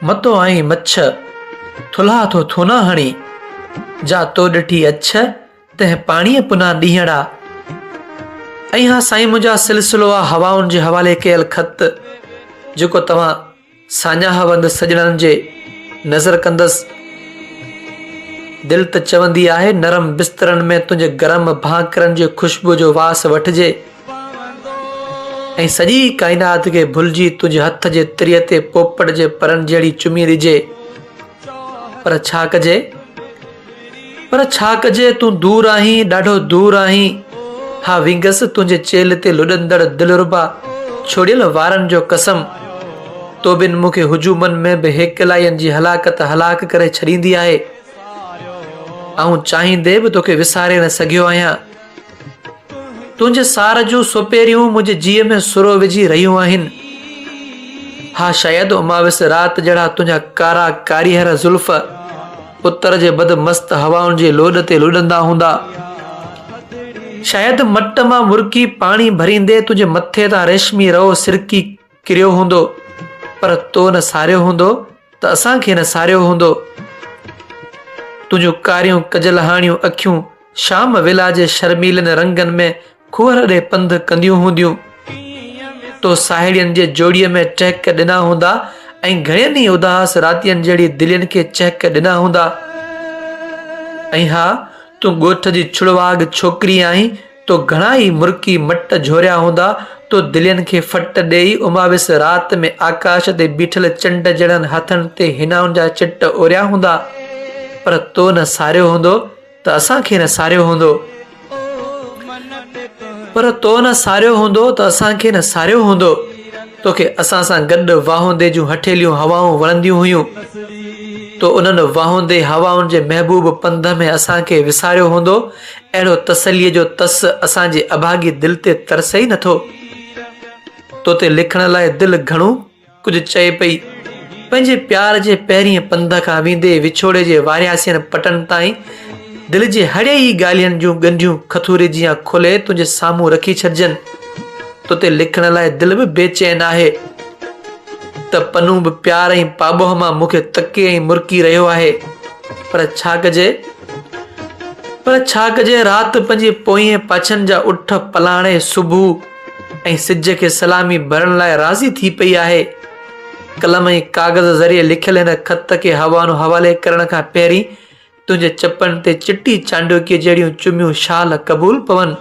मतो आई मच्छ थुल्हा थो थूना हणी जा तो ॾिठी अछ तंहिं पाणीअ पुना ॾींहड़ा। ऐं हा साईं मुंहिंजा सिलसिलो आहे हवाउनि जे हवाले कयल ख़त जेको तव्हां साञा हवंद सजणनि जे नज़र कंदसि। दिलि त चवंदी आहे नरम बिस्तरनि में तुंहिंजे गरम भांकरनि जे ख़ुशबू जो वास वठिजे ऐं सॼी काइनात खे भुलिजी तुंहिंजे हथ जे तिरीअ ते पोपट जे परनि जहिड़ी चुमी ॾिजे। पर छा कजे तूं दूर आहीं, ॾाढो दूर आहीं। हा विंगस तुंहिंजे चेल ते लुॾंदड़ दिलरुबा छोड़ियल वारनि जो कसम। तो बिन मूंखे हुजूमनि में बि हेकलाइनि जी हलाकत हलाक करे छॾींदी आहे। ऐं चाहींदे बि तोखे विसारे न सघियो आहियां। तुंहिंजे सार जूं सोपेरियूं मुंहिंजे जीअ में सुरो विझी रहियूं आहिनि। हा शायदि उमाविस राति जहिड़ा तुंहिंजा कारा कारीहर ज़ुल्फ उतर जे बदमस्त हवाउनि जे लोॾ ते लुॾंदा हूंदा। शायदि मट मां मुर्की पाणी भरींदे तुंहिंजे मथे तां रेशमी रओ सिरकी किरियो हूंदो। पर तो न सारियो हूंदो त असांखे न सारियो हूंदो। तुंहिंजूं कारियूं कजलहाणियूं अखियूं शाम वेला जे शर्मीलनि रंगनि में खूहर ॾे पंधु कंदियूं हूंदियूं। तो साहेड़ियुनि जे जोड़ीअ में टहक ॾिना हूंदा ऐं घणनि ई उदास रातियुनि जहिड़ी दिलियुनि खे चहक ॾिना हूंदा। ऐं हा तूं ॻोठ जी छुड़वाग छोकिरी आहीं। तो घणा ई मुर्की मट झोरिया हूंदा। तो दिलियुनि खे फट ॾेई उमाविस राति में आकाश ते बीठल चंड जहिड़नि हथनि ते हिनाउनि जा चिट ओरिया हूंदा। पर तो न सारियो हूंदो त असांखे न सारियो हूंदो। पर तो न सारियो हूंदो त असांखे न सारियो हूंदो। तोखे असां सां गॾु वाहुंदे जूं हठेलियूं हवाऊं वणंदियूं हुयूं। तो उन्हनि वाहुंदे हवाउनि जे महबूब पंध में असांखे विसारियो हूंदो। अहिड़ो तसलीअ जो तस असांजे अभागी दिलि ते तरसे ई नथो। तो ते लिखण लाइ दिलि घणो कुझु चए पई। पंहिंजे प्यार जे पहिरीं पंध खां वेंदे विछोड़े जे वारियासियुनि पटनि ताईं दिलि जे हड़े ई ॻाल्हियुनि जूं ॻंढियूं खथूरे जीअं खोले तुंहिंजे साम्हूं रखी छॾिजनि। तो ते लिखण लाइ दिलि बि बेचैन आहे त पनू बि प्यार ऐं पाबोह मां मूंखे तके ऐं मुर्की रहियो आहे। पर छा कजे राति पंहिंजे पोएं पाछनि जा उठ पलाणे सुबुह ऐं सिज खे सलामी भरण लाइ राज़ी थी पई आहे। कलम ऐं कागज़ ज़रिए लिखियल हिन ख़त खे हवानो हवाले करण खां पहिरीं तुंहिंजे चपनि ते चिटी चांडोकीअ जहिड़ियूं चुमियूं शाल क़बूल पवनि।